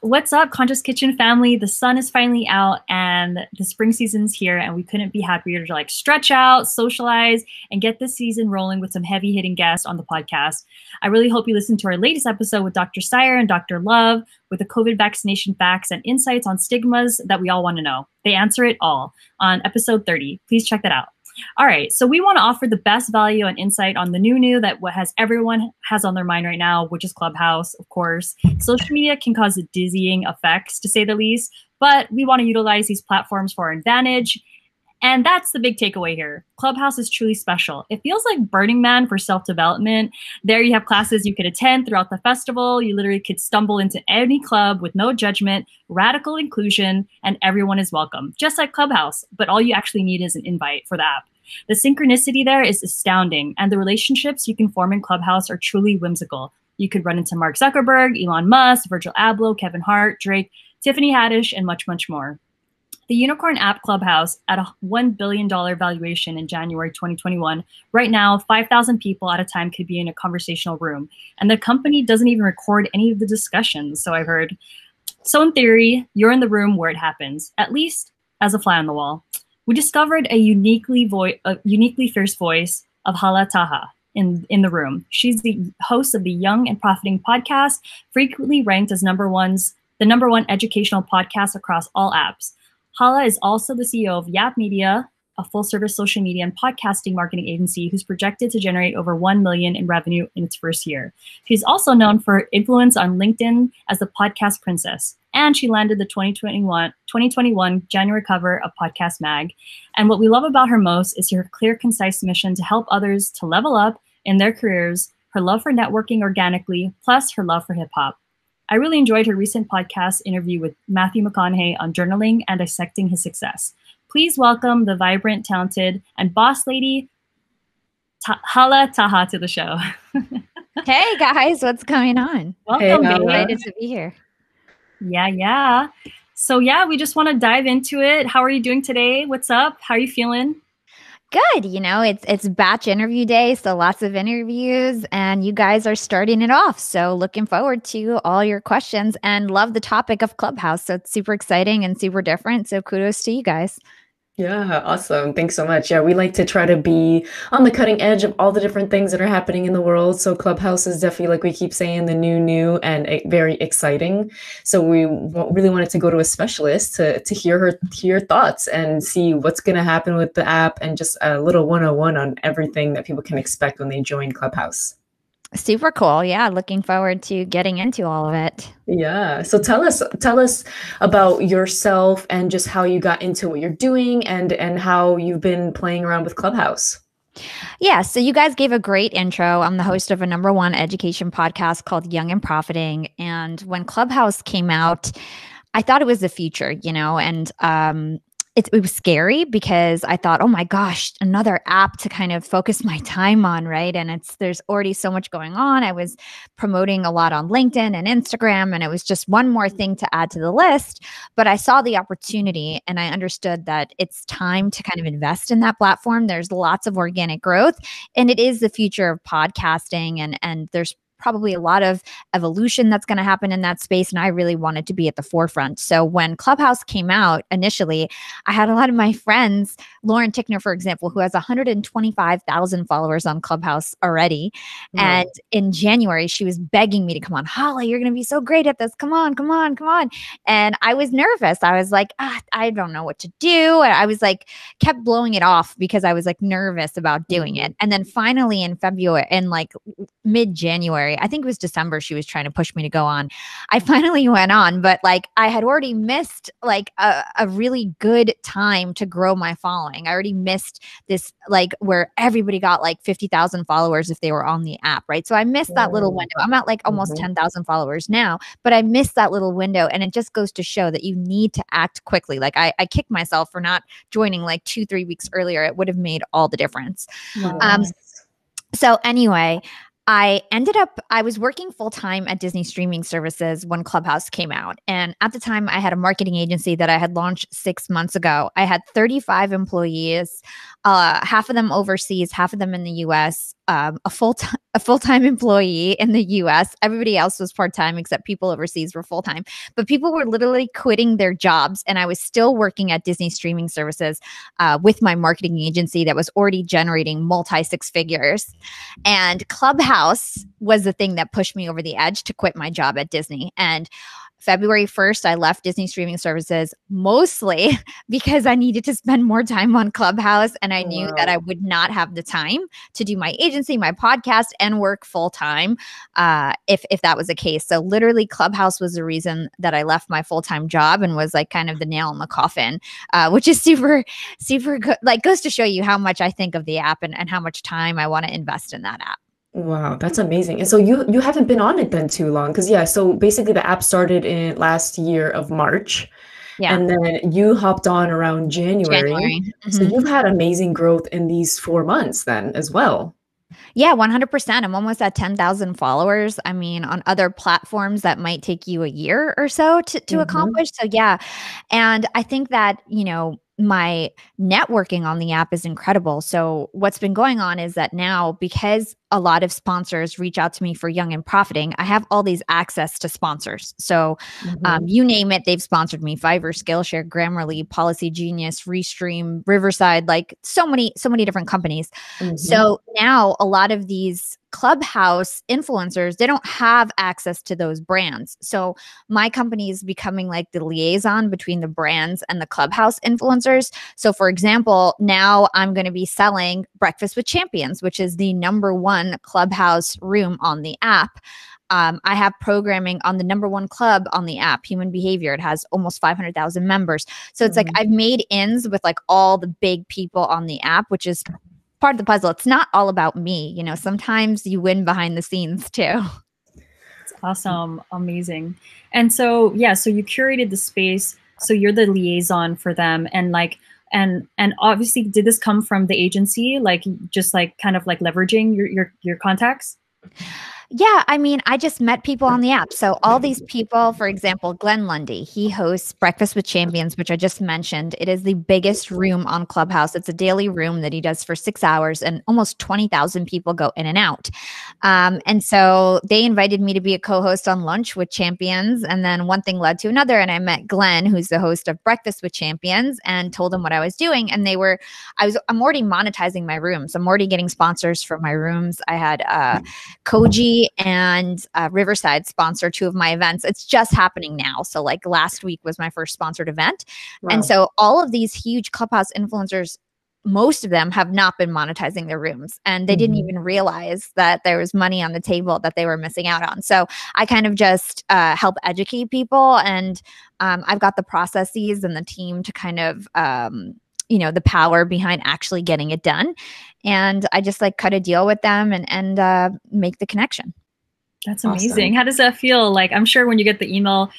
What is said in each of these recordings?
What's up, Conscious Kitchen family? The sun is finally out and the spring season's here, and we couldn't be happier to stretch out, socialize, and get this season rolling with some heavy hitting guests on the podcast. I really hope you listen to our latest episode with Dr. Sire and Dr. Love with the COVID vaccination facts and insights on stigmas that we all want to know. They answer it all on episode 30. Please check that out. All right, so we want to offer the best value and insight on the new that what has everyone has on their mind right now, which is Clubhouse, of course. Social media can cause dizzying effects, to say the least, but we want to utilize these platforms for our advantage. And that's the big takeaway here. Clubhouse is truly special. It feels like Burning Man for self-development. There you have classes you could attend throughout the festival. You literally could stumble into any club with no judgment, radical inclusion, and everyone is welcome. Just like Clubhouse, but all you actually need is an invite for the app. The synchronicity there is astounding, and the relationships you can form in Clubhouse are truly whimsical. You could run into Mark Zuckerberg, Elon Musk, Virgil Abloh, Kevin Hart, Drake, Tiffany Haddish, and much, much more. The unicorn app Clubhouse, at a $1 billion valuation in January 2021, right now, 5,000 people at a time could be in a conversational room. And the company doesn't even record any of the discussions, so I've heard. So in theory, you're in the room where it happens, at least as a fly on the wall. We discovered a uniquely fierce voice of Hala Taha in the room. She's the host of the Young and Profiting podcast, frequently ranked as the number one educational podcast across all apps. Hala is also the CEO of YAP Media, a full-service social media and podcasting marketing agency who's projected to generate over $1 million in revenue in its first year. She's also known for influence on LinkedIn as the podcast princess, and she landed the 2021 January cover of Podcast Mag. And what we love about her most is her clear, concise mission to help others to level up in their careers, her love for networking organically, plus her love for hip-hop. I really enjoyed her recent podcast interview with Matthew McConaughey on journaling and dissecting his success. Please welcome the vibrant, talented, and boss lady, Hala Taha, to the show. Hey guys, what's going on? Welcome, hey, excited to be here. Yeah. So we just want to dive into it. How are you doing today? What's up? How are you feeling? Good. It's batch interview day, so lots of interviews, and you guys are starting it off. So looking forward to all your questions and love the topic of Clubhouse. So it's super exciting and super different. So kudos to you guys. Yeah, awesome. Thanks so much. Yeah, we like to try to be on the cutting edge of all the different things that are happening in the world. So Clubhouse is definitely, like we keep saying, the new and very exciting. So we really wanted to go to a specialist to hear her thoughts and see what's going to happen with the app and just a little 101 on everything that people can expect when they join Clubhouse. Super cool. Yeah. Looking forward to getting into all of it. Yeah. So tell us about yourself and just how you got into what you're doing and how you've been playing around with Clubhouse. Yeah. So you guys gave a great intro. I'm the host of a #1 education podcast called Young and Profiting. And when Clubhouse came out, I thought it was the future, and it was scary because I thought, oh my gosh, another app to kind of focus my time on, right? And there's already so much going on. I was promoting a lot on LinkedIn and Instagram, and it was just one more thing to add to the list. But I saw the opportunity and I understood that it's time to kind of invest in that platform. There's lots of organic growth, and it is the future of podcasting, and there's probably a lot of evolution that's going to happen in that space. And I really wanted to be at the forefront. So when Clubhouse came out initially, I had a lot of my friends, Lauren Tickner, for example, who has 125,000 followers on Clubhouse already. Mm. And in January, she was begging me to come on. Hala, you're going to be so great at this. Come on. And I was nervous. I was like, I don't know what to do. And I was like, kept blowing it off because I was like nervous about doing it. And then finally in February, in like mid-January, I think it was December, she was trying to push me to go on. I finally went on, but like I had already missed like a really good time to grow my following. I already missed this like where everybody got like 50,000 followers if they were on the app, right? So I missed that little window. I'm at like almost 10,000 followers now, but I missed that little window. And it just goes to show that you need to act quickly. Like I kicked myself for not joining like 2-3 weeks earlier. It would have made all the difference. Wow. So anyway, I was working full-time at Disney streaming services when Clubhouse came out. And at the time, I had a marketing agency that I had launched 6 months ago. I had 35 employees, half of them overseas, half of them in the US. a full-time employee in the US. Everybody else was part-time except people overseas were full-time. But people were literally quitting their jobs, and I was still working at Disney streaming services with my marketing agency that was already generating multi-six figures. And Clubhouse was the thing that pushed me over the edge to quit my job at Disney. And February 1st, I left Disney streaming services mostly because I needed to spend more time on Clubhouse. And I knew that I would not have the time to do my agency, my podcast, and work full time if that was the case. So literally Clubhouse was the reason that I left my full-time job and was like kind of the nail in the coffin, which is super, super good. Like goes to show you how much I think of the app and how much time I want to invest in that app. Wow, that's amazing. And so you haven't been on it then too long, because yeah, so basically the app started in last year of March, Yeah. and then you hopped on around January. Mm-hmm. So you've had amazing growth in these 4 months then as well. Yeah, 100%. I'm almost at 10,000 followers. I mean, on other platforms that might take you a year or so to accomplish. So yeah. And I think that, my networking on the app is incredible. So what's been going on is that now, because a lot of sponsors reach out to me for Young and Profiting, I have all these access to sponsors. So you name it, they've sponsored me: Fiverr, Skillshare, Grammarly, Policy Genius, Restream, Riverside, like so many different companies. So now a lot of these Clubhouse influencers, they don't have access to those brands. So my company is becoming like the liaison between the brands and the Clubhouse influencers. So for example, now I'm going to be selling Breakfast with Champions, which is the #1 Clubhouse room on the app. I have programming on the #1 club on the app, Human Behavior. It has almost 500,000 members. So it's like I've made ins with like all the big people on the app, which is part of the puzzle. It's not all about me. Sometimes you win behind the scenes too. It's awesome. Amazing. And so, yeah, so you curated the space. So you're the liaison for them. And like, and obviously, did this come from the agency? Like just like kind of like leveraging your contacts? Yeah, I mean, I just met people on the app. So all these people, for example, Glenn Lundy, he hosts Breakfast with Champions, which I just mentioned. It is the biggest room on Clubhouse. It's a daily room that he does for 6 hours, and almost 20,000 people go in and out. And so they invited me to be a co-host on Lunch with Champions. And then one thing led to another. And I met Glenn, who's the host of Breakfast with Champions, and told him what I was doing. And I'm already monetizing my rooms. I'm already getting sponsors for my rooms. I had Koji and Riverside sponsor 2 of my events. It's just happening now. So like last week was my first sponsored event. Wow. And so all of these huge Clubhouse influencers, most of them have not been monetizing their rooms, and they didn't even realize that there was money on the table that they were missing out on. So I kind of just help educate people, and I've got the processes and the team to kind of the power behind actually getting it done. And I just like cut a deal with them and make the connection. That's amazing. Awesome. How does that feel? Like, I'm sure when you get the email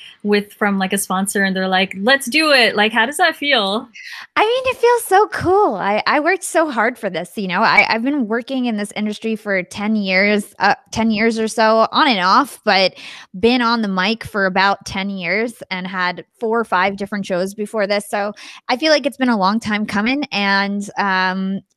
from like a sponsor and they're like, let's do it. Like, how does that feel? I mean, it feels so cool. I worked so hard for this. I've been working in this industry for 10 years or so, on and off, but been on the mic for about 10 years and had 4 or 5 different shows before this. So I feel like it's been a long time coming, and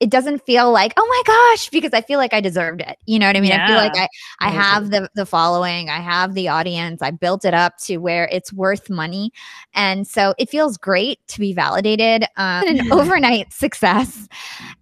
it doesn't feel like, oh my gosh, because I feel like I deserved it. You know what I mean? Yeah. I feel like I have the following, I have the audience, I built it up to where it's worth money. And so it feels great to be validated, an overnight success.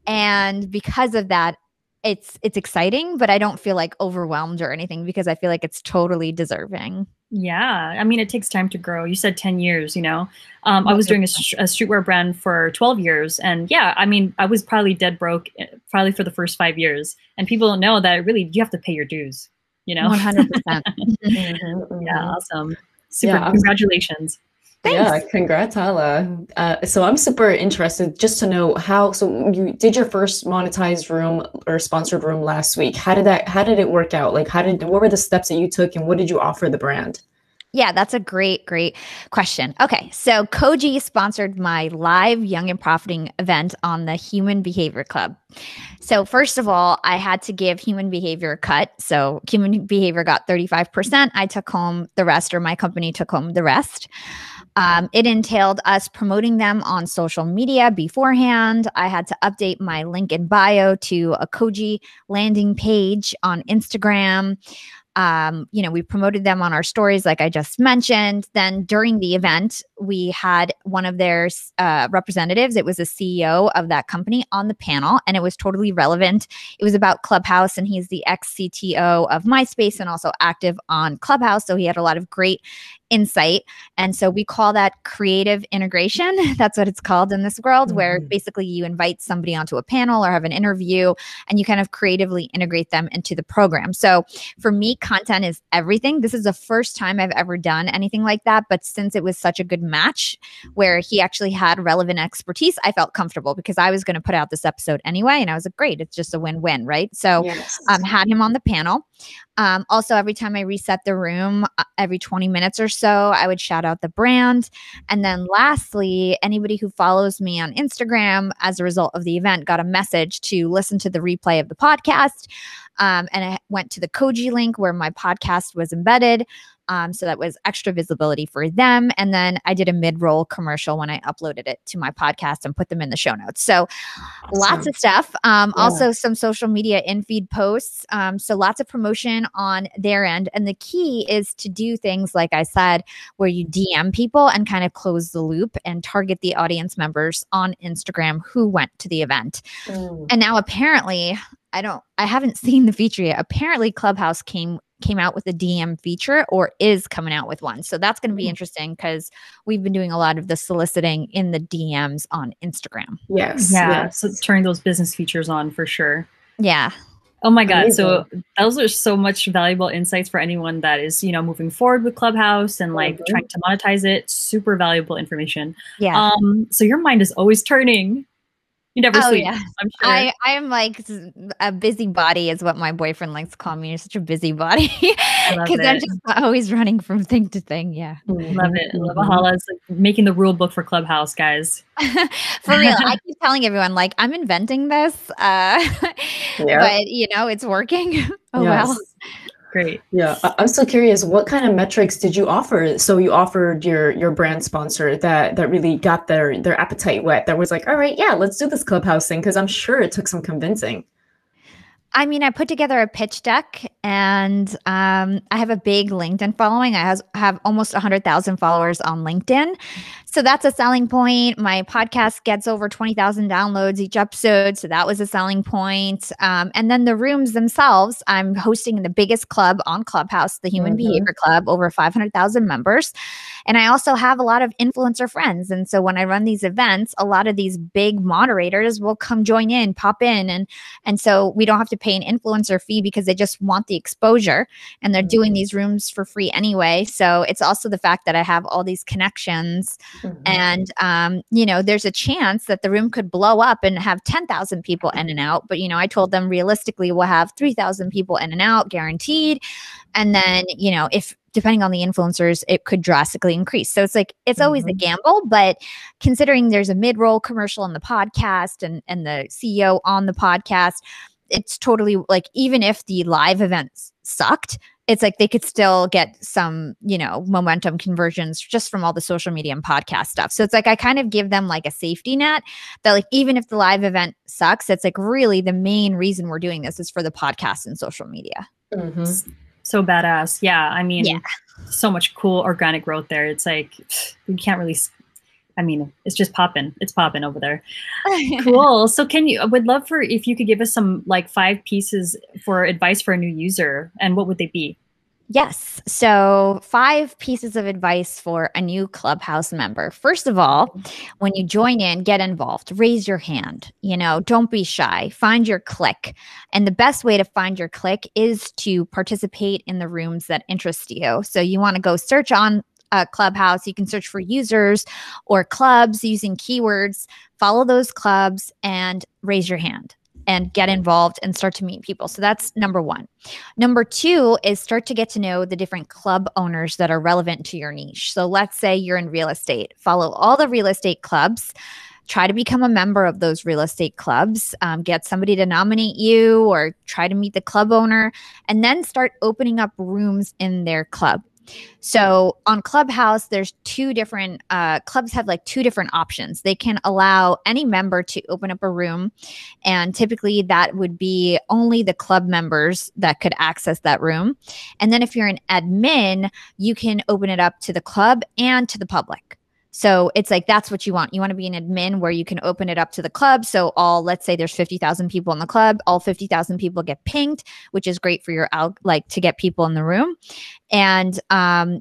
And because of that, it's exciting, but I don't feel like overwhelmed or anything, because I feel like it's totally deserving. Yeah. I mean, it takes time to grow. You said 10 years, I was doing a streetwear brand for 12 years. And yeah, I mean, I was probably dead broke probably for the first 5 years. And people don't know that really you have to pay your dues. 100%. Yeah, awesome. Super. Yeah, congratulations. Thanks. Yeah, congrats, Hala. So I'm super interested just to know so you did your first monetized room or sponsored room last week. How did it work out? Like what were the steps that you took, and what did you offer the brand? Yeah, that's a great question. Okay, so Koji sponsored my live Young and Profiting event on the Human Behavior Club. So first of all, I had to give human behavior a cut. So human behavior got 35%. I took home the rest, or my company took home the rest. It entailed us promoting them on social media beforehand. I had to update my link in bio to a Koji landing page on Instagram. We promoted them on our stories, like I just mentioned. Then during the event, we had one of their representatives. It was a CEO of that company on the panel, and it was totally relevant. It was about Clubhouse, and he's the ex-CTO of MySpace and also active on Clubhouse. So he had a lot of great insight. And so we call that creative integration. That's what it's called in this world, where basically you invite somebody onto a panel or have an interview and you kind of creatively integrate them into the program. So for me, content is everything. This is the first time I've ever done anything like that. But since it was such a good match where he actually had relevant expertise, I felt comfortable because I was going to put out this episode anyway. And I was like, great, it's just a win-win, right? So had him on the panel. Also, every time I reset the room, every 20 minutes or so, I would shout out the brand. And then lastly, anybody who follows me on Instagram as a result of the event got a message to listen to the replay of the podcast. And I went to the Koji link where my podcast was embedded. So that was extra visibility for them. And then I did a mid-roll commercial when I uploaded it to my podcast and put them in the show notes. So lots of stuff. Also some social media in-feed posts. So lots of promotion on their end. And the key is to do things, like I said, where you DM people and kind of close the loop and target the audience members on Instagram who went to the event. And now apparently, I haven't seen the feature yet. Apparently Clubhouse came out with a DM feature or is coming out with one. So that's going to be interesting because we've been doing a lot of the soliciting in the DMs on Instagram. Yes. Yeah. So turning those business features on for sure. Yeah. Oh my God. So those are so much valuable insights for anyone that is, moving forward with Clubhouse and like trying to monetize it. Super valuable information. Yeah. So your mind is always turning. You never sleep. Yeah. I'm sure. I am like a busybody is what my boyfriend likes to call me. You're such a busybody because I'm just always running from thing to thing. Yeah. Love it. Love Hala. It's like making the rule book for Clubhouse, guys. For real. I keep telling everyone, like, I'm inventing this, but it's working. Well. Great. Yeah. I'm so curious, what kind of metrics did you offer? So you offered your brand sponsor that really got their appetite wet, that was like, all right, yeah, let's do this Clubhouse thing, because I'm sure it took some convincing. I mean, I put together a pitch deck, and I have a big LinkedIn following. I have almost 100,000 followers on LinkedIn. So that's a selling point. My podcast gets over 20,000 downloads each episode. So that was a selling point. And then the rooms themselves, I'm hosting the biggest club on Clubhouse, the Human Behavior Club, over 500,000 members. And I also have a lot of influencer friends. And so when I run these events, a lot of these big moderators will come join in, pop in. And so we don't have to pay an influencer fee because they just want the exposure, and they're doing these rooms for free anyway. So it's also the fact that I have all these connections. And, there's a chance that the room could blow up and have 10,000 people in and out. But, I told them realistically, we'll have 3,000 people in and out guaranteed. And then, if depending on the influencers, it could drastically increase. So it's like, it's always a gamble, but considering there's a mid-roll commercial on the podcast and the CEO on the podcast, it's totally like, even if the live events sucked, it's like they could still get some, momentum conversions just from all the social media and podcast stuff. So it's like I kind of give them like a safety net that, like, even if the live event sucks, it's like really the main reason we're doing this is for the podcast and social media. So badass. Yeah. I mean, so much cool organic growth there. It's like, you can't really, it's just popping. It's popping over there. Cool. So I would love if you could give us some like 5 pieces for advice for a new user, and what would they be? Yes. So 5 pieces of advice for a new Clubhouse member. First of all, when you join in, get involved, raise your hand, don't be shy, find your clique. And the best way to find your clique is to participate in the rooms that interest you. So you want to go search on Clubhouse. You can search for users or clubs using keywords, follow those clubs and raise your hand. and get involved and start to meet people. So that's number one. Number two is start to get to know the different club owners that are relevant to your niche. So let's say you're in real estate. Follow all the real estate clubs. Try to become a member of those real estate clubs, get somebody to nominate you or try to meet the club owner, and then start opening up rooms in their club. So on Clubhouse, there's two different clubs have like two different options. They can allow any member to open up a room, and typically that would be only the club members that could access that room. And then if you're an admin, you can open it up to the club and to the public. So it's like, that's what you want. You want to be an admin where you can open it up to the club. So let's say there's 50,000 people in the club, all 50,000 people get pinged, which is great for your to get people in the room. And, and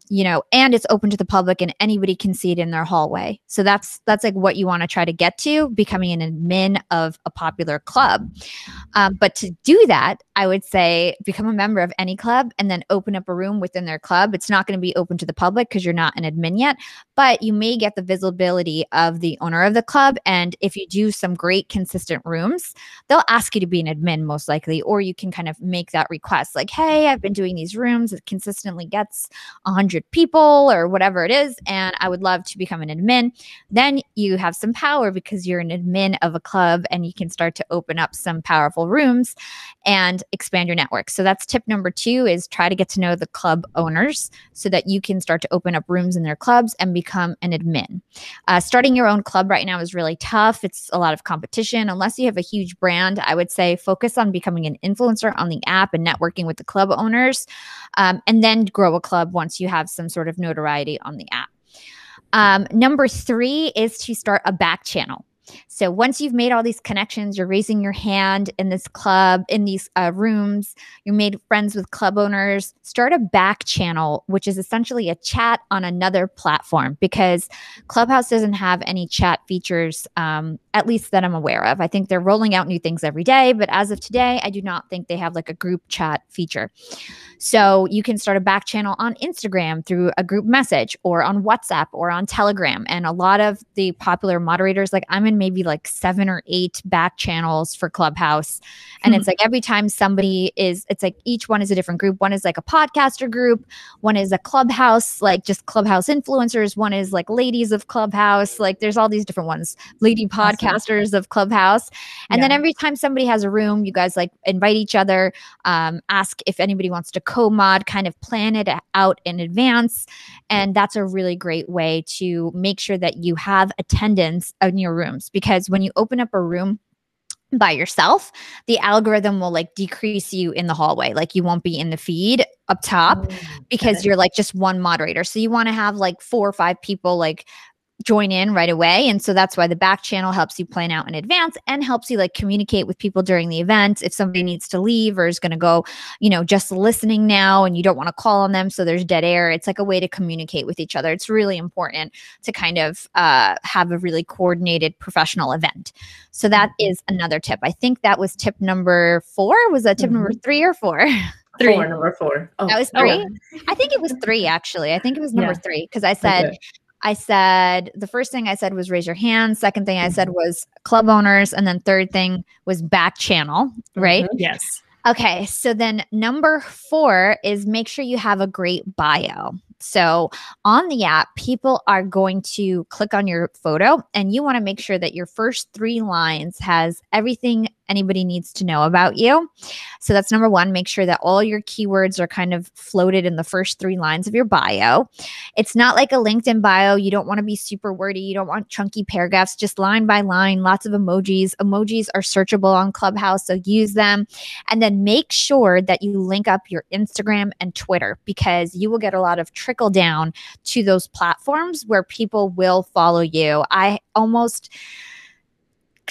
it's open to the public and anybody can see it in their hallway. So that's like what you want to try to get to, becoming an admin of a popular club. But to do that, I would say become a member of any club and then open up a room within their club. It's not going to be open to the public because you're not an admin yet, but you may get the visibility of the owner of the club. And if you do some great consistent rooms, they'll ask you to be an admin most likely, or you can kind of make that request like, hey, I've been doing these rooms. It consistently gets 100 people or whatever it is, and I would love to become an admin. Then you have some power because you're an admin of a club and you can start to open up some powerful rooms and expand your network. So that's tip number two, is try to get to know the club owners so that you can start to open up rooms in their clubs and become an admin. Starting your own club right now is really tough. It's a lot of competition. Unless you have a huge brand, I would say focus on becoming an influencer on the app and networking with the club owners, and then grow a club once you have some sort of notoriety on the app. Number three is to start a back channel. So once you've made all these connections, you're raising your hand in this club, in these rooms, you're made friends with club owners, start a back channel, which is essentially a chat on another platform, because Clubhouse doesn't have any chat features, at least that I'm aware of. I think they're rolling out new things every day, but as of today, I do not think they have like a group chat feature. So you can start a back channel on Instagram through a group message, or on WhatsApp, or on Telegram. And a lot of the popular moderators, like I'm in maybe like 7 or 8 back channels for Clubhouse. And it's like every time somebody it's like each one is a different group. One is like a podcaster group. One is a Clubhouse, like just Clubhouse influencers. One is like ladies of Clubhouse. Like there's all these different ones, lady podcasters of Clubhouse. And then every time somebody has a room, you guys like invite each other, ask if anybody wants to co-mod, kind of plan it out in advance. And that's a really great way to make sure that you have attendance in your rooms, because when you open up a room by yourself, the algorithm will like decrease you in the hallway. Like you won't be in the feed up top because you're like just one moderator. So you want to have like 4 or 5 people like join in right away. And so that's why the back channel helps you plan out in advance and helps you like communicate with people during the event. If somebody needs to leave or is going to go, just listening now and you don't want to call on them, so there's dead air, it's like a way to communicate with each other. It's really important to kind of have a really coordinated professional event. So that is another tip. I think that was tip number 4. Was that tip number 3 or 4? 3. Number 4. Oh, that was 3. I think it was 3 actually. I think it was number 3 because I said the first thing I said was raise your hand. Second thing I said was club owners. And then third thing was back channel, right? Yes. Okay. So then number 4 is make sure you have a great bio. So on the app, people are going to click on your photo and you want to make sure that your first 3 lines has everything anybody needs to know about you. So that's number 1. Make sure that all your keywords are kind of floated in the first 3 lines of your bio. It's not like a LinkedIn bio. You don't want to be super wordy. You don't want chunky paragraphs, just line by line, lots of emojis. Emojis are searchable on Clubhouse, so use them. And then make sure that you link up your Instagram and Twitter, because you will get a lot of trickle down to those platforms where people will follow you. I almost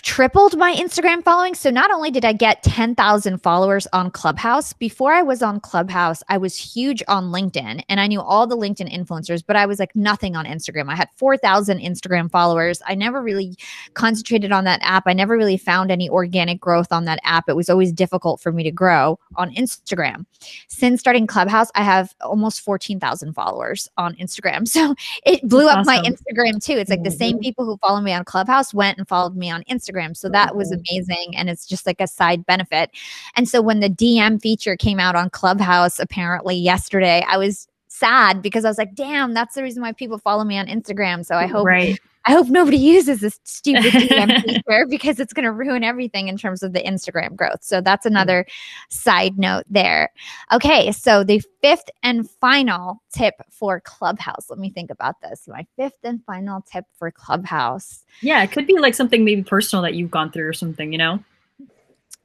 tripled my Instagram following. So not only did I get 10,000 followers on Clubhouse, before I was on Clubhouse, I was huge on LinkedIn and I knew all the LinkedIn influencers, but I was like nothing on Instagram. I had 4,000 Instagram followers. I never really concentrated on that app. I never really found any organic growth on that app. It was always difficult for me to grow on Instagram. Since starting Clubhouse, I have almost 14,000 followers on Instagram. So it blew up my Instagram too. It's like the same people who follow me on Clubhouse went and followed me on Instagram. Instagram. So that was amazing. And it's just like a side benefit. And so when the DM feature came out on Clubhouse, apparently yesterday, I was sad because I was like, damn, that's the reason why people follow me on Instagram. So I hope nobody uses this stupid DM feature because it's going to ruin everything in terms of the Instagram growth. So that's another side note there. Okay, so the fifth and final tip for Clubhouse. Let me think about this. My fifth and final tip for Clubhouse. Yeah, it could be like something maybe personal that you've gone through or something, you know?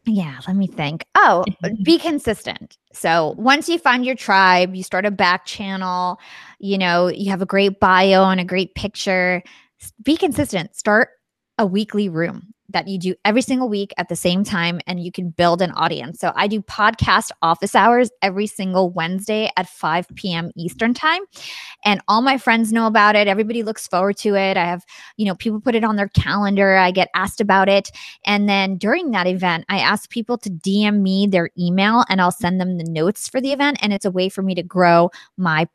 Yeah, let me think. Oh, be consistent. So once you find your tribe, you start a back channel, you know, you have a great bio and a great picture. Be consistent. Start a weekly room that you do every single week at the same time, and you can build an audience. So I do podcast office hours every single Wednesday at 5 p.m. Eastern time. And all my friends know about it. Everybody looks forward to it. I have, you know, people put it on their calendar. I get asked about it. And then during that event, I ask people to DM me their email and I'll send them the notes for the event. And it's a way for me to grow my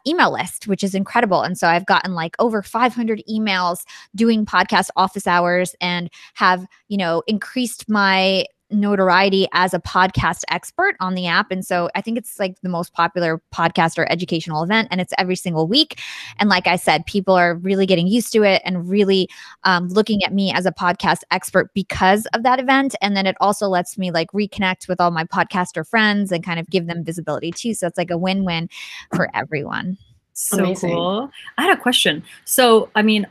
email list, which is incredible. And so I've gotten like over 500 emails doing podcast office hours and have, you know, increased my notoriety as a podcast expert on the app. And so I think it's like the most popular podcast or educational event, and it's every single week. And like I said, people are really getting used to it and really looking at me as a podcast expert because of that event. And then it also lets me like reconnect with all my podcaster friends and kind of give them visibility too. So it's like a win-win for everyone. So Amazing. cool. I had a question. So, I mean,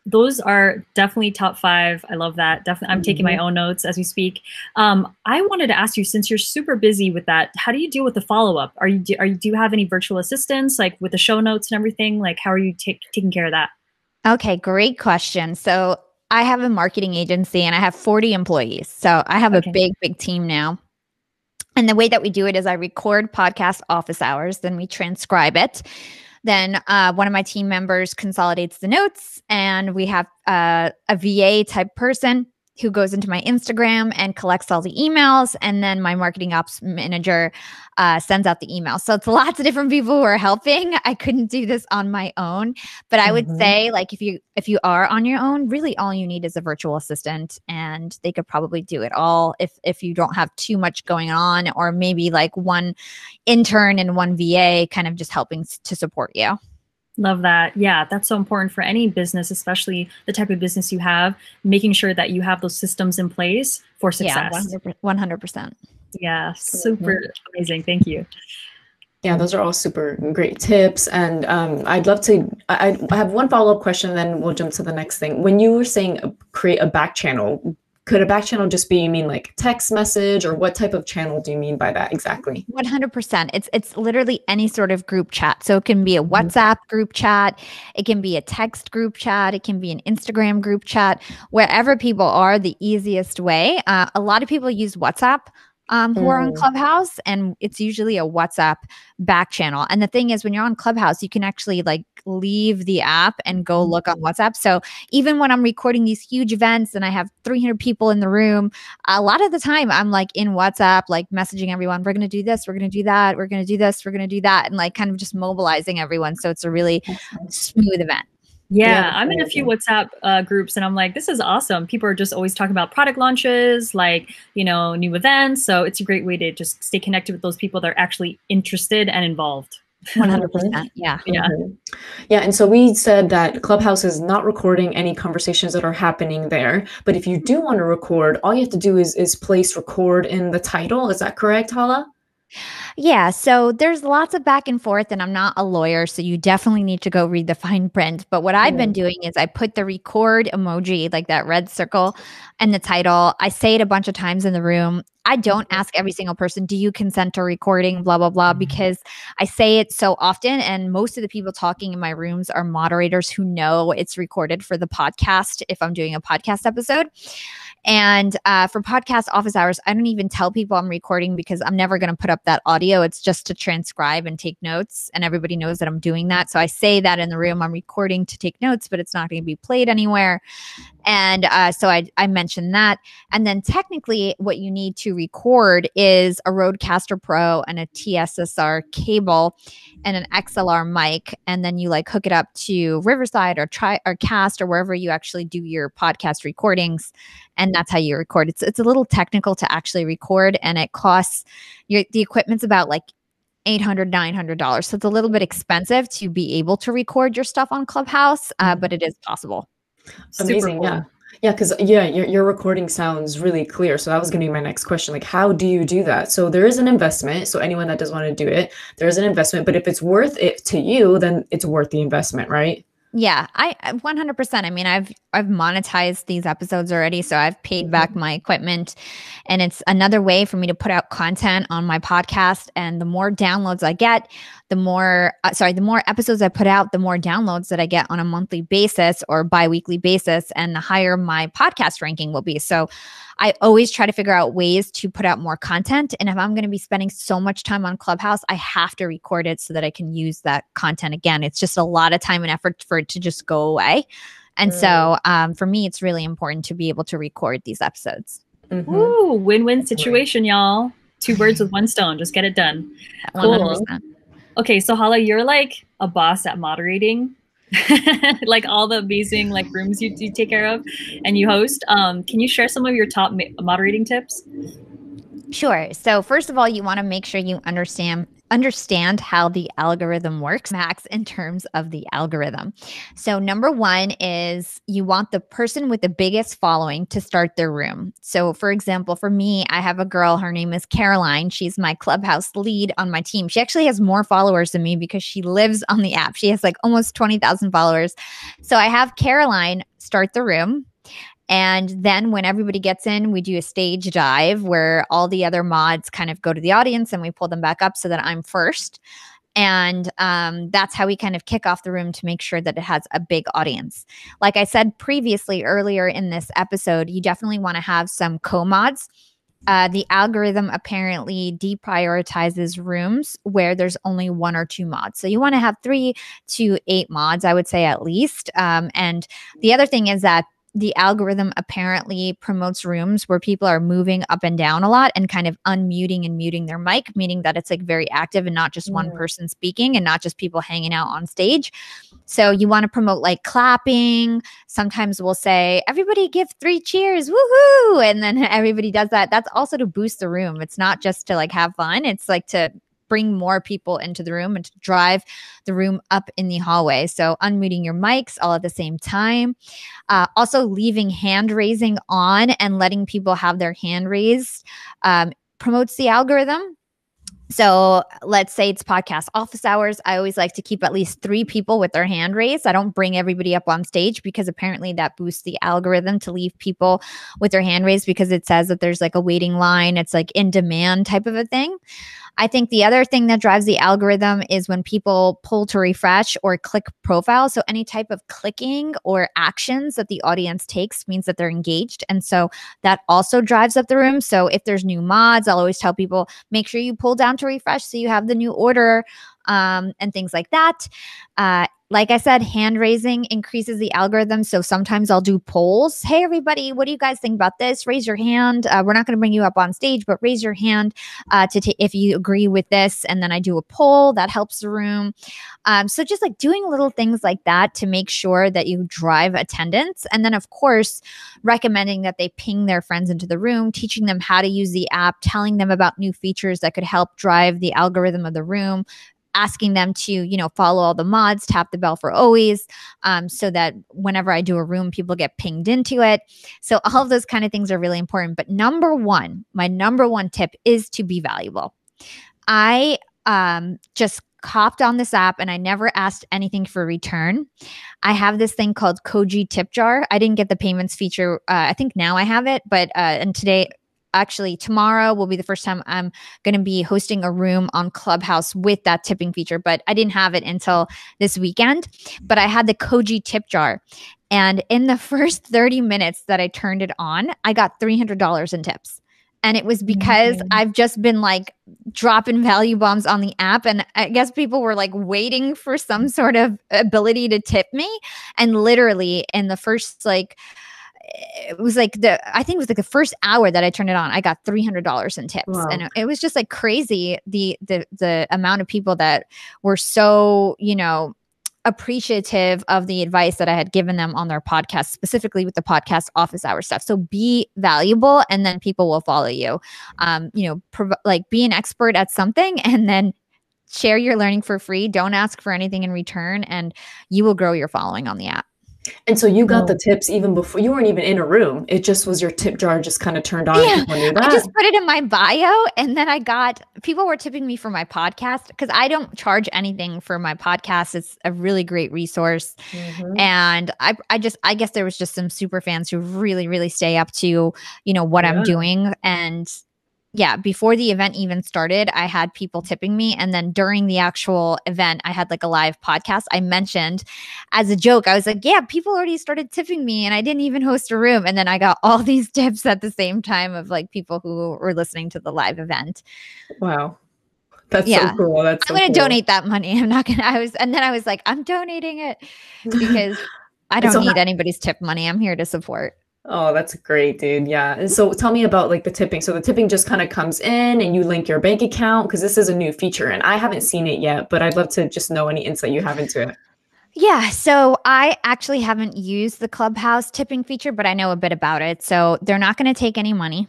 those are definitely top 5. I love that. Definitely. I'm taking my own notes as we speak. I wanted to ask you, since you're super busy with that, how do you deal with the follow-up? Do you have any virtual assistants, like with the show notes and everything? Like, how are you taking care of that? Okay, great question. So I have a marketing agency and I have 40 employees. So I have a big team now. And the way that we do it is I record podcast office hours, then we transcribe it. Then one of my team members consolidates the notes, and we have a VA type person who goes into my Instagram and collects all the emails. And then my marketing ops manager sends out the emails. So it's lots of different people who are helping. I couldn't do this on my own, but I would say like if you are on your own, really all you need is a virtual assistant, and they could probably do it all if you don't have too much going on, or maybe like one intern and one VA kind of just helping to support you. Love that. Yeah, that's so important for any business, especially the type of business you have, making sure that you have those systems in place for success. Yeah, 100%. Yeah, super amazing. Thank you. Yeah, those are all super great tips. And I'd love to, I have one follow-up question, and then we'll jump to the next thing. When you were saying create a back channel, could a back channel just be, you mean like text message, or what type of channel do you mean by that exactly? 100%. It's literally any sort of group chat. So it can be a WhatsApp group chat. It can be a text group chat. It can be an Instagram group chat. Wherever people are, the easiest way. A lot of people use WhatsApp who are on Clubhouse, and it's usually a WhatsApp back channel. And the thing is, when you're on Clubhouse, you can actually like leave the app and go look on WhatsApp. So even when I'm recording these huge events and I have 300 people in the room, a lot of the time I'm like in WhatsApp, like messaging everyone, we're going to do this, we're going to do that, we're going to do this, we're going to do that, and like kind of just mobilizing everyone. So it's a really smooth event. Yeah, I'm in a few WhatsApp groups, and I'm like, this is awesome. People are just always talking about product launches, like, you know, new events. So it's a great way to just stay connected with those people that are actually interested and involved. 100%. Yeah. Yeah. And so we said that Clubhouse is not recording any conversations that are happening there. But if you do want to record, all you have to do is place record in the title. Is that correct, Hala? Yeah, so there's lots of back and forth, and I'm not a lawyer, so you definitely need to go read the fine print. But what I've been doing is I put the record emoji, like that red circle, and the title. I say it a bunch of times in the room. I don't ask every single person, do you consent to recording, blah, blah, blah, because I say it so often. And most of the people talking in my rooms are moderators who know it's recorded for the podcast if I'm doing a podcast episode. And for podcast office hours, I don't even tell people I'm recording because I'm never going to put up that audio. It's just to transcribe and take notes. And everybody knows that I'm doing that. So I say that in the room, I'm recording to take notes, but it's not going to be played anywhere. And so I mentioned that. And then technically what you need to to record is a Rodecaster Pro and a TSSR cable and an XLR mic, and then you like hook it up to Riverside or Cast or wherever you actually do your podcast recordings, and that's how you record. It's a little technical to actually record, and it costs the equipment's about like $800, $900. So it's a little bit expensive to be able to record your stuff on Clubhouse, but it is possible. Amazing. Cool. Yeah. Yeah, because your recording sounds really clear. So that was going to be my next question. Like, how do you do that? So there is an investment. So anyone that does want to do it, there is an investment. But if it's worth it to you, then it's worth the investment, right? Yeah, I 100%. I mean, I've monetized these episodes already, so I've paid back my equipment, and it's another way for me to put out content on my podcast. And the more downloads I get, the more episodes I put out, the more downloads that I get on a monthly basis or bi-weekly basis, and the higher my podcast ranking will be. So I always try to figure out ways to put out more content. And if I'm going to be spending so much time on Clubhouse, I have to record it so that I can use that content again. It's just a lot of time and effort for it to just go away. And so for me, it's really important to be able to record these episodes. Ooh, win-win situation, y'all. 2 birds with 1 stone. Just get it done. 100%. Cool. Okay, so Hala, you're like a boss at moderating. Like all the amazing like rooms you take care of and you host. Can you share some of your top moderating tips? Sure. So first of all, you want to make sure you understand how the algorithm works, Max, in terms of the algorithm. So number one is you want the person with the biggest following to start their room. So for example, for me, I have a girl, her name is Caroline. She's my Clubhouse lead on my team. She actually has more followers than me because she lives on the app. She has like almost 20,000 followers. So I have Caroline start the room. And then when everybody gets in, we do a stage dive where all the other mods kind of go to the audience and we pull them back up so that I'm first. And that's how we kind of kick off the room to make sure that it has a big audience. Like I said previously, earlier in this episode, you definitely want to have some co-mods. The algorithm apparently deprioritizes rooms where there's only 1 or 2 mods. So you want to have 3 to 8 mods, I would say at least. And the other thing is that the algorithm apparently promotes rooms where people are moving up and down a lot and kind of unmuting and muting their mic, meaning that it's like very active and not just one person speaking and not just people hanging out on stage. So you want to promote like clapping. Sometimes we'll say, everybody give 3 cheers, woohoo. And then everybody does that. That's also to boost the room. It's not just to like have fun. It's like to bring more people into the room and to drive the room up in the hallway. So unmuting your mics all at the same time. Also leaving hand raising on and letting people have their hand raised promotes the algorithm. So let's say it's podcast office hours. I always like to keep at least 3 people with their hand raised. I don't bring everybody up on stage because apparently that boosts the algorithm to leave people with their hand raised because it says that there's like a waiting line. It's like in demand type of a thing. I think the other thing that drives the algorithm is when people pull to refresh or click profile. So any type of clicking or actions that the audience takes means that they're engaged. And so that also drives up the room. So if there's new mods, I'll always tell people, make sure you pull down to refresh so you have the new order and things like that. Like I said, hand raising increases the algorithm. So sometimes I'll do polls. Hey, everybody, what do you guys think about this? Raise your hand. We're not going to bring you up on stage, but raise your hand if you agree with this. And then I do a poll that helps the room. So just like doing little things like that to make sure that you drive attendance. And then, of course, recommending that they ping their friends into the room, teaching them how to use the app, telling them about new features that could help drive the algorithm of the room, asking them to, follow all the mods, tap the bell for always, so that whenever I do a room, people get pinged into it. So all of those kind of things are really important. But my number one tip is to be valuable. I just hopped on this app and I never asked anything for return. I have this thing called Koji Tip Jar. I didn't get the payments feature. I think now I have it, but tomorrow will be the first time I'm going to be hosting a room on Clubhouse with that tipping feature, but I didn't have it until this weekend. But I had the Koji tip jar. And in the first 30 minutes that I turned it on, I got $300 in tips. And it was because I've just been like dropping value bombs on the app. And I guess people were like waiting for some sort of ability to tip me. And literally in the first it was like I think it was like the first hour that I turned it on, I got $300 in tips. Wow. And it was just like crazy. The amount of people that were so, appreciative of the advice that I had given them on their podcast, specifically with the podcast office hour stuff. So be valuable, and then people will follow you. Like be an expert at something, and then share your learning for free. Don't ask for anything in return, and you will grow your following on the app. And so you got the tips even before you weren't even in a room. It just was your tip jar just kind of turned on. Yeah, people knew that. I just put it in my bio, and then people were tipping me for my podcast because I don't charge anything for my podcast. It's a really great resource. And I guess there was just some super fans who really, really stay up to, what I'm doing. And yeah, before the event even started, I had people tipping me. And then during the actual event, I had like a live podcast. I mentioned as a joke, I was like, yeah, people already started tipping me and I didn't even host a room. And then I got all these tips at the same time of like people who were listening to the live event. Wow. That's so cool. I'm going to donate that money. I'm not going to, and then I was like, I'm donating it because I don't need anybody's tip money. I'm here to support. Oh, that's great, dude. Yeah. And so tell me about like the tipping. So the tipping just kind of comes in and you link your bank account, because this is a new feature and I haven't seen it yet, but I'd love to just know any insight you have into it. Yeah. So I actually haven't used the Clubhouse tipping feature, but I know a bit about it. So they're not going to take any money.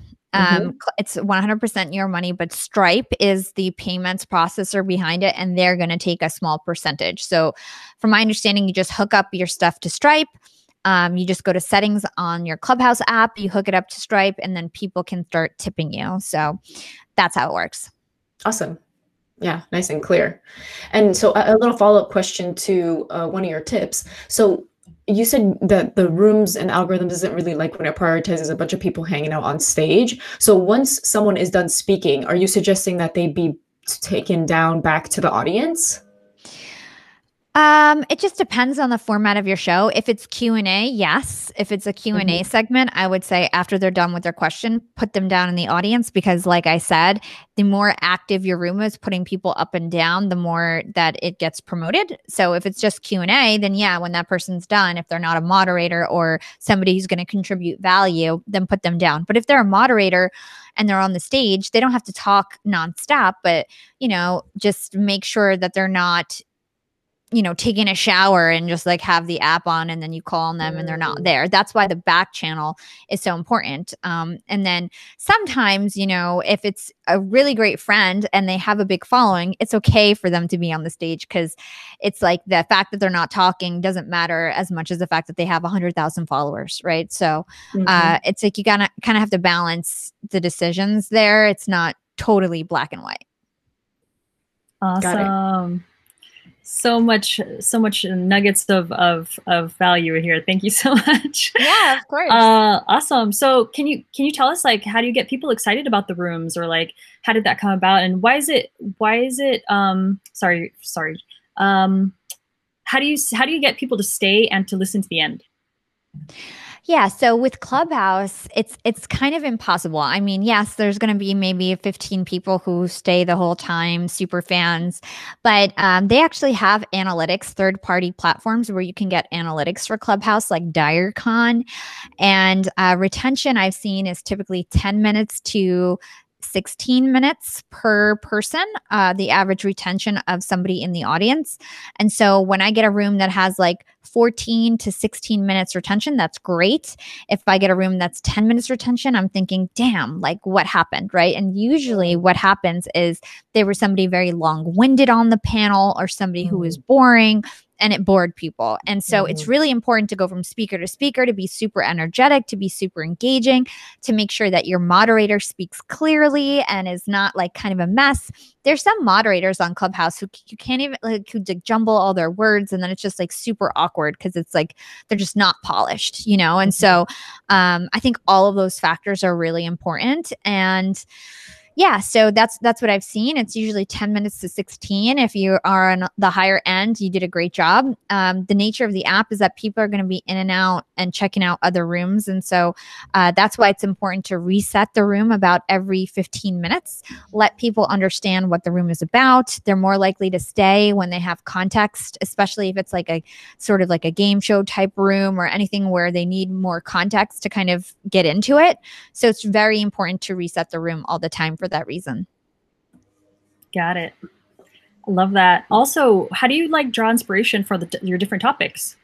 It's 100% your money, but Stripe is the payments processor behind it, and they're going to take a small percentage. So from my understanding, you just hook up your stuff to Stripe. You just go to settings on your Clubhouse app, you hook it up to Stripe, and then people can start tipping you. So that's how it works. Awesome. Yeah, nice and clear. And so a little follow-up question to one of your tips. So you said that the rooms and algorithms isn't really like when it prioritizes a bunch of people hanging out on stage. So once someone is done speaking, are you suggesting that they be taken down back to the audience? It just depends on the format of your show. If it's Q&A, yes. If it's a Q&A segment, I would say after they're done with their question, put them down in the audience, because like I said, the more active your room is putting people up and down, the more that it gets promoted. So if it's just Q&A, then yeah, when that person's done, if they're not a moderator or somebody who's going to contribute value, then put them down. But if they're a moderator and they're on the stage, they don't have to talk nonstop, but just make sure that they're not taking a shower and just like have the app on and then you call on them and they're not there. That's why the back channel is so important. And then sometimes, if it's a really great friend and they have a big following, it's okay for them to be on the stage, because it's like the fact that they're not talking doesn't matter as much as the fact that they have 100,000 followers, right? So it's like you gotta kind of have to balance the decisions there. It's not totally black and white. Awesome. So much nuggets of value here. Thank you so much. Yeah, of course. Awesome. So can you tell us, like, how do you get people excited about the rooms, or like how did that come about, and why is it how do you get people to stay and to listen to the end? Yeah, so with Clubhouse, it's kind of impossible. I mean, yes, there's going to be maybe 15 people who stay the whole time, super fans, but they actually have analytics, third-party platforms where you can get analytics for Clubhouse, like DireCon, and retention I've seen is typically 10 minutes to 16 minutes per person, the average retention of somebody in the audience. And so when I get a room that has like 14 to 16 minutes retention, that's great. If I get a room that's 10 minutes retention, I'm thinking, damn, like what happened, right? And usually what happens is they were somebody very long-winded on the panel, or somebody who was boring, and it bored people. And so it's really important to go from speaker to speaker, to be super energetic, to be super engaging, to make sure that your moderator speaks clearly and is not like kind of a mess. There's some moderators on Clubhouse who you can't even who jumble all their words, and then it's just like super awkward because it's like they're just not polished, And so I think all of those factors are really important. And Yeah, so that's what I've seen. It's usually 10 minutes to 16. If you are on the higher end, you did a great job. The nature of the app is that people are going to be in and out and checking out other rooms. And so that's why it's important to reset the room about every 15 minutes. Let people understand what the room is about. They're more likely to stay when they have context, especially if it's like a sort of like a game show type room or anything where they need more context to kind of get into it. So it's very important to reset the room all the time for that reason. Got it. I love that. Also, how do you like draw inspiration for your different topics?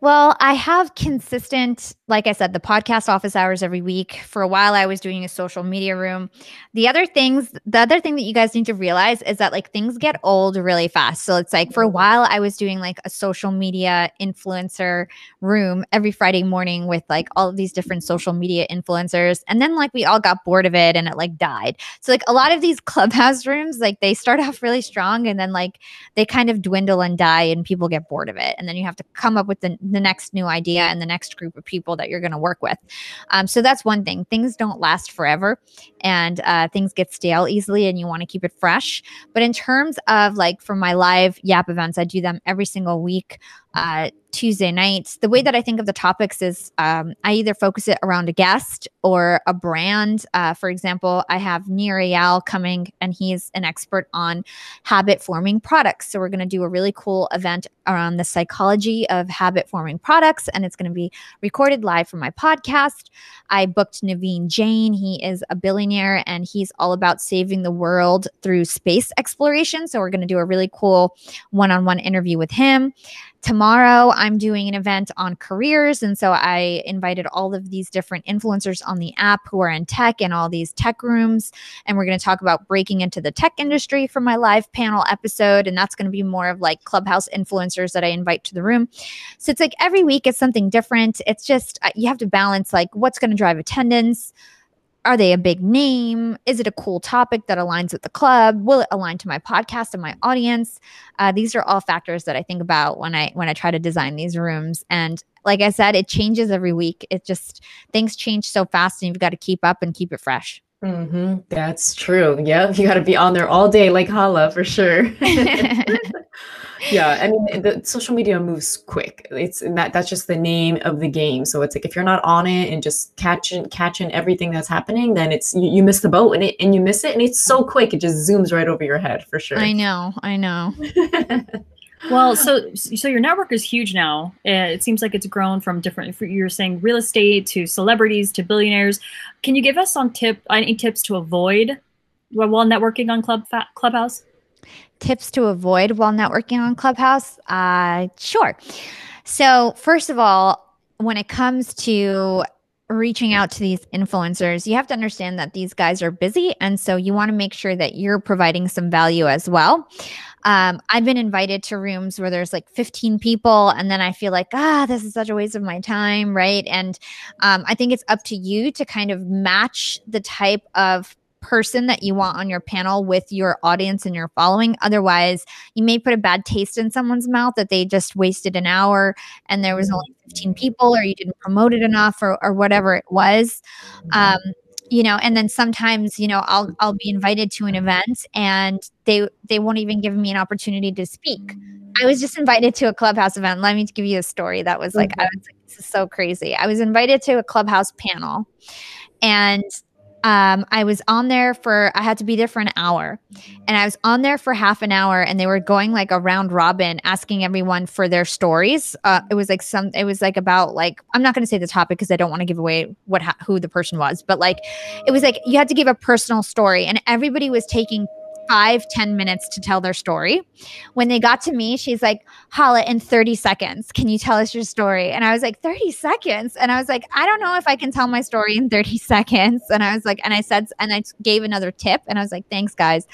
Well, I have consistent, like I said, the podcast office hours every week. For a while, I was doing a social media room. The other thing that you guys need to realize is that like things get old really fast. So it's like for a while, I was doing like a social media influencer room every Friday morning with like all of these different social media influencers. And then like we all got bored of it and it like died. So like a lot of these Clubhouse rooms, like they start off really strong and then like they kind of dwindle and die and people get bored of it. And then you have to come up with the next new idea and the next group of people that you're going to work with. So that's one thing. Things don't last forever and things get stale easily and you want to keep it fresh. But in terms of like for my live YAP events, I do them every single week. Tuesday nights. The way that I think of the topics is I either focus it around a guest or a brand. For example, I have Nir Eyal coming and he's an expert on habit forming products. So we're going to do a really cool event around the psychology of habit forming products and it's going to be recorded live from my podcast. I booked Naveen Jain. He is a billionaire and he's all about saving the world through space exploration. So we're going to do a really cool one-on-one interview with him. Tomorrow, I'm doing an event on careers. And so I invited all of these different influencers on the app who are in tech and all these tech rooms. And we're going to talk about breaking into the tech industry for my live panel episode. And that's going to be more of like Clubhouse influencers that I invite to the room. So it's like every week it's something different. It's just you have to balance like what's going to drive attendance. Are they a big name? Is it a cool topic that aligns with the club? Will it align to my podcast and my audience? These are all factors that I think about when I try to design these rooms. And like I said, it changes every week. It just things change so fast, and you've got to keep up and keep it fresh. Mm-hmm. That's true. Yeah, you got to be on there all day, like Hala, for sure. Yeah, I mean, the social media moves quick. That's just the name of the game. So it's like if you're not on it and just catching everything that's happening, then it's you miss the boat and you miss it, and it's so quick. It just zooms right over your head for sure. I know. Well, so your network is huge now. It seems like it's grown from different. You're saying real estate to celebrities to billionaires. Can you give us any tips to avoid while networking on Clubhouse? Tips to avoid while networking on Clubhouse? Sure. So first of all, when it comes to reaching out to these influencers, you have to understand that these guys are busy. And so you want to make sure that you're providing some value as well. I've been invited to rooms where there's like 15 people and then I feel like, this is such a waste of my time, right? And I think it's up to you to kind of match the type of person that you want on your panel with your audience and your following. Otherwise, you may put a bad taste in someone's mouth that they just wasted an hour and there was only 15 people or you didn't promote it enough or whatever it was. And then sometimes, I'll be invited to an event and they won't even give me an opportunity to speak. I was just invited to a Clubhouse event. Let me give you a story that was like, I was like, this is so crazy. I was invited to a Clubhouse panel and I was on there I had to be there for an hour and I was on there for half an hour and they were going like a round robin asking everyone for their stories. It was like about like, I'm not going to say the topic because I don't want to give away who the person was, but like, it was like, you had to give a personal story and everybody was taking 5-10 minutes to tell their story. When they got to me, she's like, Hala, in 30 seconds, can you tell us your story? And I was like, 30 seconds? And I was like, I don't know if I can tell my story in 30 seconds. And I was like, and I gave another tip and I was like, thanks guys.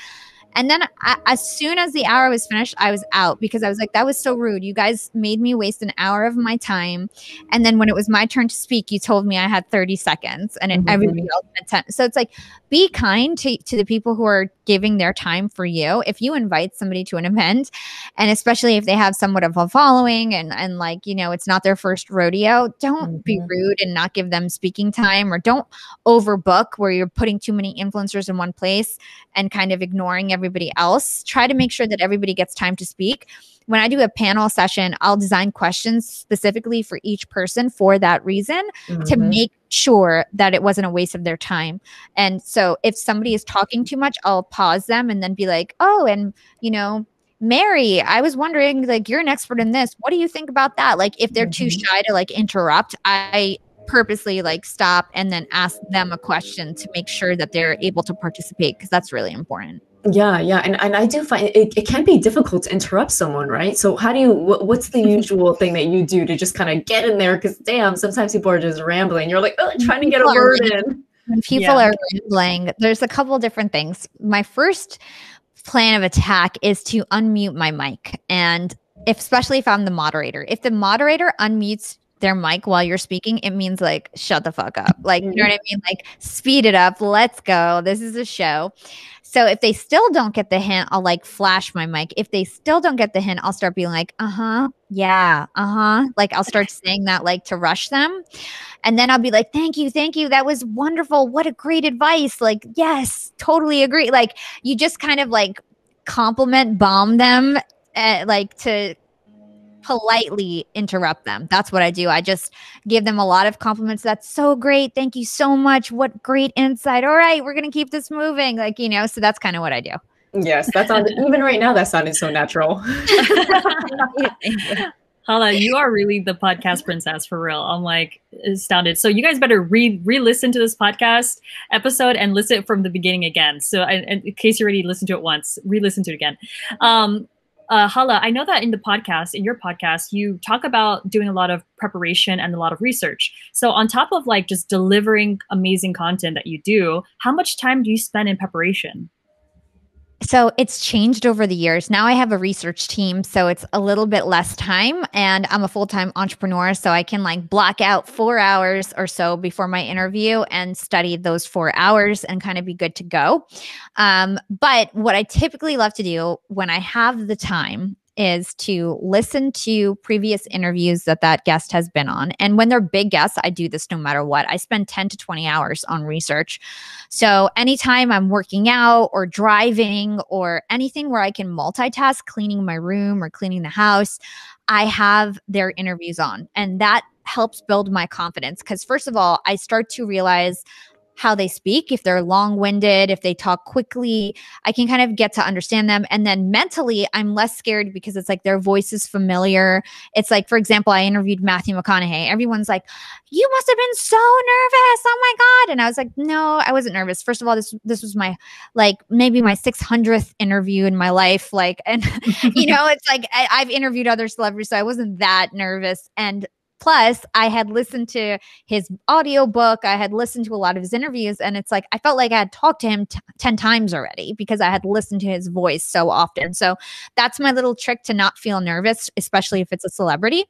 And then as soon as the hour was finished, I was out because I was like, that was so rude. You guys made me waste an hour of my time. And then when it was my turn to speak, you told me I had 30 seconds and everybody else had 10. So it's like, be kind to the people who are giving their time for you. If you invite somebody to an event, and especially if they have somewhat of a following and like, you know, it's not their first rodeo, don't be rude and not give them speaking time, or don't overbook where you're putting too many influencers in one place and kind of ignoring everybody else. Try to make sure that everybody gets time to speak. When I do a panel session, I'll design questions specifically for each person for that reason, to make sure that it wasn't a waste of their time. And so if somebody is talking too much, I'll pause them and then be like, oh, and you know, Mary, I was wondering, like, you're an expert in this. What do you think about that? Like, if they're too shy to like interrupt, I purposely like stop and then ask them a question to make sure that they're able to participate, because that's really important. Yeah, yeah. And I do find it can be difficult to interrupt someone, right? So how do you, what's the usual thing that you do to just kind of get in there? Because damn, sometimes people are just rambling. You're like, oh, trying to get a word in. When people are rambling, there's a couple different things. My first plan of attack is to unmute my mic. And especially if I'm the moderator, if the moderator unmutes their mic while you're speaking, it means like, shut the fuck up. Like, you know what I mean? Like, speed it up. Let's go. This is a show. So if they still don't get the hint, I'll like flash my mic. If they still don't get the hint, I'll start being like, yeah, like I'll start saying that like to rush them. And then I'll be like, thank you. That was wonderful. What a great advice. Like, yes, totally agree. Like, you just kind of like compliment bomb them, like to politely interrupt them. That's what I do. I just give them a lot of compliments. That's so great. Thank you so much. What great insight. All right, we're going to keep this moving. Like, you know, so that's kind of what I do. Yes, that sounded, even right now, that sounded so natural. Hala, you are really the podcast princess for real. I'm like astounded. So you guys better re-listen to this podcast episode and listen from the beginning again. So in case you already listened to it once, re-listen to it again. Hala, I know that in your podcast, you talk about doing a lot of preparation and a lot of research. So on top of like just delivering amazing content that you do, how much time do you spend in preparation? So it's changed over the years. Now I have a research team, so it's a little bit less time, and I'm a full-time entrepreneur, so I can like block out 4 hours or so before my interview and study those 4 hours and kind of be good to go. But what I typically love to do when I have the time is to listen to previous interviews that guest has been on. And when they're big guests, I do this no matter what. I spend 10 to 20 hours on research. So anytime I'm working out or driving or anything where I can multitask, cleaning my room or cleaning the house, I have their interviews on. And that helps build my confidence. Because first of all, I start to realize how they speak. If they're long-winded, if they talk quickly, I can kind of get to understand them. And then mentally, I'm less scared because it's like their voice is familiar. It's like, for example, I interviewed Matthew McConaughey. Everyone's like, you must have been so nervous. Oh my God. And I was like, no, I wasn't nervous. First of all, this was my, like maybe my 600th interview in my life. Like, and you know, it's like, I've interviewed other celebrities, so I wasn't that nervous. And plus, I had listened to his audiobook. I had listened to a lot of his interviews. And it's like, I felt like I had talked to him 10 times already because I had listened to his voice so often. So that's my little trick to not feel nervous, especially if it's a celebrity.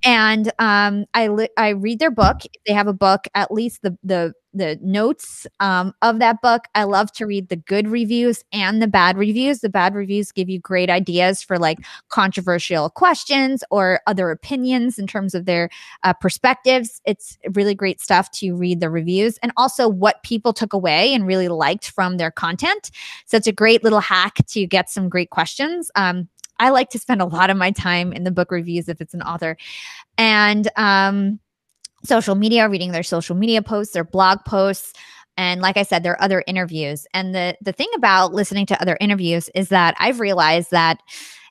And I read their book. If they have a book, at least the notes of that book. I love to read the good reviews and the bad reviews. The bad reviews give you great ideas for like controversial questions or other opinions in terms of their perspectives. It's really great stuff to read the reviews and also what people took away and really liked from their content. So it's a great little hack to get some great questions. I like to spend a lot of my time in the book reviews if it's an author. And social media, reading their social media posts, their blog posts. And like I said, there are other interviews. And the thing about listening to other interviews is that I've realized that,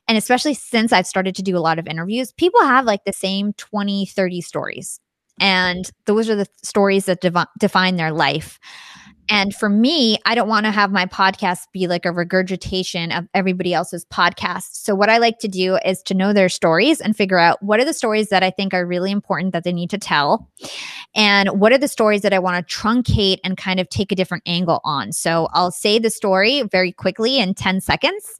and especially since I've started to do a lot of interviews, people have like the same 20, 30 stories. And those are the stories that define their life. And for me, I don't want to have my podcast be like a regurgitation of everybody else's podcast. So what I like to do is to know their stories and figure out what are the stories that I think are really important that they need to tell. And what are the stories that I want to truncate and kind of take a different angle on? So I'll say the story very quickly in 10 seconds,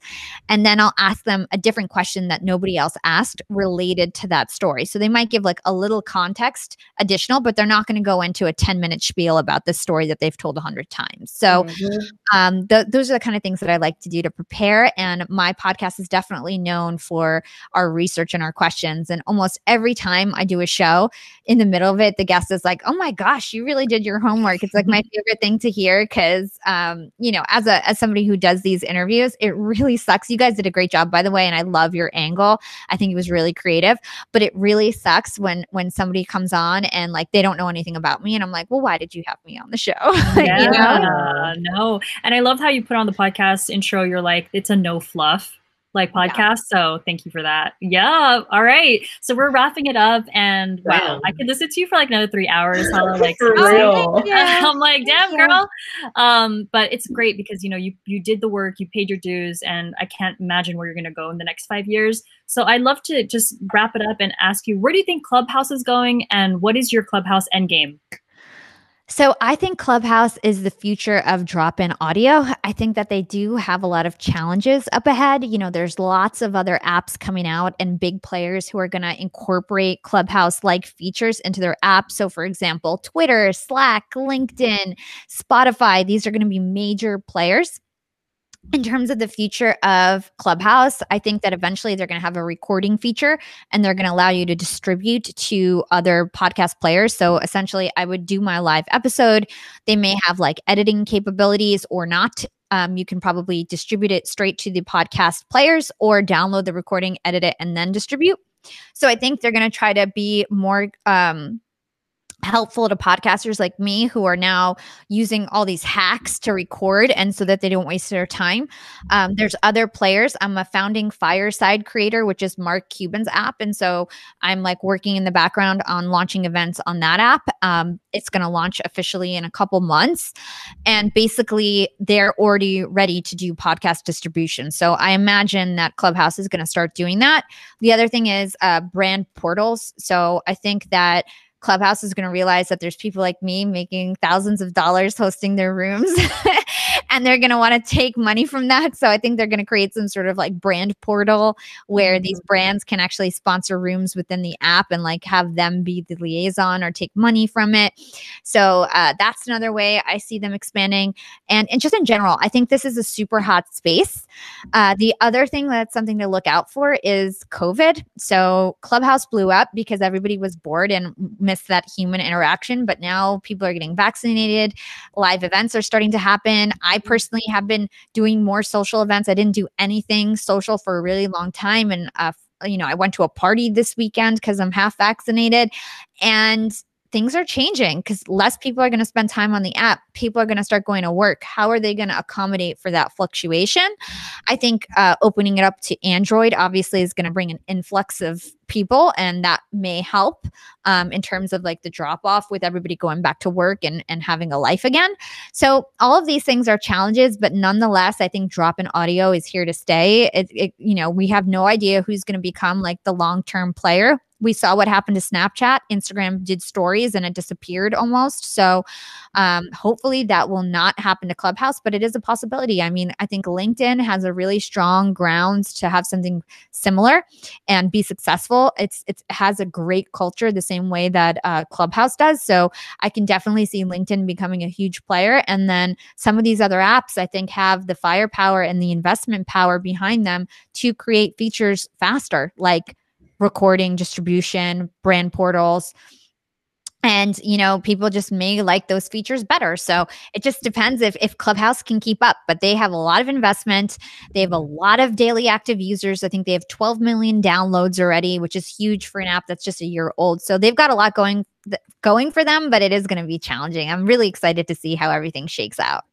and then I'll ask them a different question that nobody else asked related to that story. So they might give like a little context additional, but they're not going to go into a 10-minute spiel about the story that they've told 100 times. So those are the kind of things that I like to do to prepare. And my podcast is definitely known for our research and our questions. And almost every time I do a show, in the middle of it, the guest is like, "Oh my gosh, you really did your homework." It's like my favorite thing to hear because, as somebody who does these interviews, it really sucks. You guys did a great job, by the way, and I love your angle. I think it was really creative, but it really sucks when somebody comes on and like they don't know anything about me, and I'm like, "Well, why did you have me on the show?" Yeah, no. And I loved how you put on the podcast intro. You're like, it's a no fluff like podcast. Yeah. So thank you for that. Yeah. All right. So we're wrapping it up, and wow, I could listen to you for like another 3 hours. Hala, like for real. I'm like, damn girl. But it's great because you did the work, you paid your dues, and I can't imagine where you're gonna go in the next 5 years. So I'd love to just wrap it up and ask you, where do you think Clubhouse is going, and what is your Clubhouse endgame? So I think Clubhouse is the future of drop-in audio. I think that they do have a lot of challenges up ahead. There's lots of other apps coming out and big players who are going to incorporate Clubhouse-like features into their app. So for example, Twitter, Slack, LinkedIn, Spotify, these are going to be major players. In terms of the future of Clubhouse, I think that eventually they're going to have a recording feature and they're going to allow you to distribute to other podcast players. So essentially, I would do my live episode. They may have like editing capabilities or not. You can probably distribute it straight to the podcast players or download the recording, edit it, and then distribute. So I think they're going to try to be more helpful to podcasters like me who are now using all these hacks to record and so that they don't waste their time. There's other players. I'm a founding Fireside creator, which is Mark Cuban's app. And so I'm like working in the background on launching events on that app. It's going to launch officially in a couple months. And basically they're already ready to do podcast distribution. So I imagine that Clubhouse is going to start doing that. The other thing is brand portals. So I think that Clubhouse is going to realize that there's people like me making thousands of dollars hosting their rooms and they're going to want to take money from that. So I think they're going to create some sort of like brand portal where these brands can actually sponsor rooms within the app and like have them be the liaison or take money from it. So that's another way I see them expanding. And just in general, I think this is a super hot space. The other thing that's something to look out for is COVID. So Clubhouse blew up because everybody was bored and missed that human interaction, but now people are getting vaccinated. Live events are starting to happen. I personally have been doing more social events. I didn't do anything social for a really long time. And, I went to a party this weekend because I'm half vaccinated, and things are changing because less people are going to spend time on the app. People are going to start going to work. How are they going to accommodate for that fluctuation? I think opening it up to Android obviously is going to bring an influx of people, and that may help in terms of like the drop off with everybody going back to work and having a life again. So all of these things are challenges, but nonetheless, I think drop-in audio is here to stay. We have no idea who's going to become like the long-term player. We saw what happened to Snapchat. Instagram did stories and it disappeared almost. So hopefully that will not happen to Clubhouse, but it is a possibility. I mean, I think LinkedIn has a really strong grounds to have something similar and be successful. It has a great culture the same way that Clubhouse does. So I can definitely see LinkedIn becoming a huge player. And then some of these other apps, I think, have the firepower and the investment power behind them to create features faster, like recording, distribution, brand portals. And, people just may like those features better. So it just depends if Clubhouse can keep up. But they have a lot of investment. They have a lot of daily active users. I think they have 12 million downloads already, which is huge for an app that's just a year old. So they've got a lot going for them, but it is going to be challenging. I'm really excited to see how everything shakes out.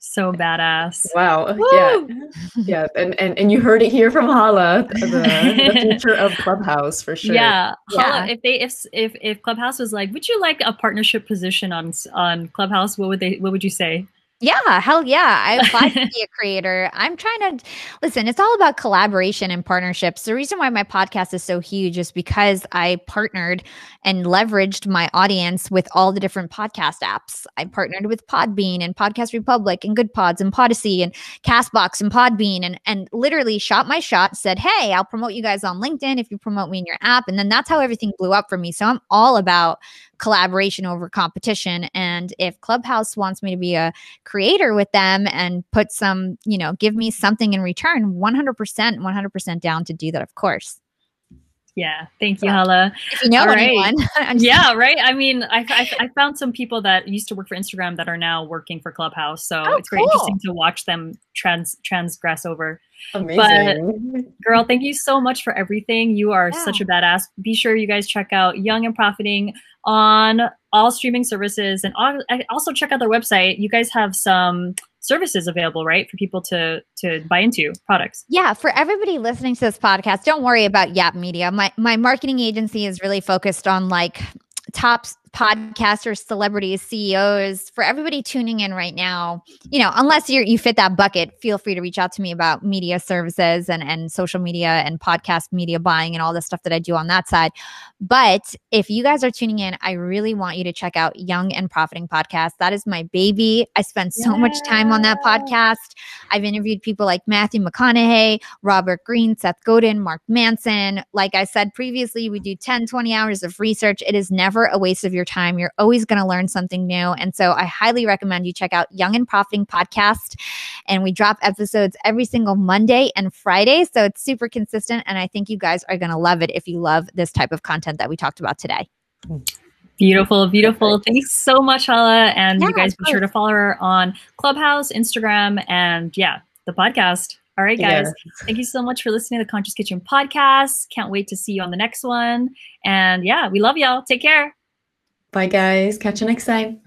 So badass. Wow. Yeah. Woo! Yeah. And you heard it here from Hala, the future of Clubhouse for sure. Yeah, Hala, Yeah. if Clubhouse was like, would you like a partnership position on Clubhouse? What would you say? Yeah, hell yeah. I applied to be a creator. I'm trying to listen, it's all about collaboration and partnerships. The reason why my podcast is so huge is because I partnered and leveraged my audience with all the different podcast apps. I partnered with Podbean and Podcast Republic and Good Pods and Podyssey and Castbox and Podbean and literally shot my shot, said, "Hey, I'll promote you guys on LinkedIn if you promote me in your app." And then that's how everything blew up for me. So I'm all about collaboration over competition. And if Clubhouse wants me to be a creator with them and put some, give me something in return, 100% down to do that, of course. Yeah, thank So, you, Hala. if you know All right. anyone. Yeah, right. I mean, I found some people that used to work for Instagram that are now working for Clubhouse. So it's very interesting to watch them transgress over. Amazing. But girl, thank you so much for everything. You are such a badass. Be sure you guys check out Young and Profiting on all streaming services, and also check out their website. You guys have some services available, right, for people to buy into products. Yeah, for everybody listening to this podcast, don't worry about YAP Media. My marketing agency is really focused on like top podcasters, celebrities, CEOs. For everybody tuning in right now, unless you fit that bucket, feel free to reach out to me about media services and social media and podcast media buying and all the stuff that I do on that side. But if you guys are tuning in, I really want you to check out Young and Profiting Podcast. That is my baby. I spend so much time on that podcast. I've interviewed people like Matthew McConaughey, Robert Greene, Seth Godin, Mark Manson. Like I said previously, we do 10, 20 hours of research. It is never a waste of your time. You're always going to learn something new. And so I highly recommend you check out Young and Profiting Podcast. And we drop episodes every single Monday and Friday. So it's super consistent. And I think you guys are going to love it if you love this type of content that we talked about today. Beautiful, beautiful. Perfect. Thanks so much, Hala. And you guys be sure to follow her on Clubhouse, Instagram, and the podcast. All right, guys. Thank you so much for listening to the Conscious Kitchen podcast. Can't wait to see you on the next one. And we love y'all. Take care. Bye, guys. Catch you next time.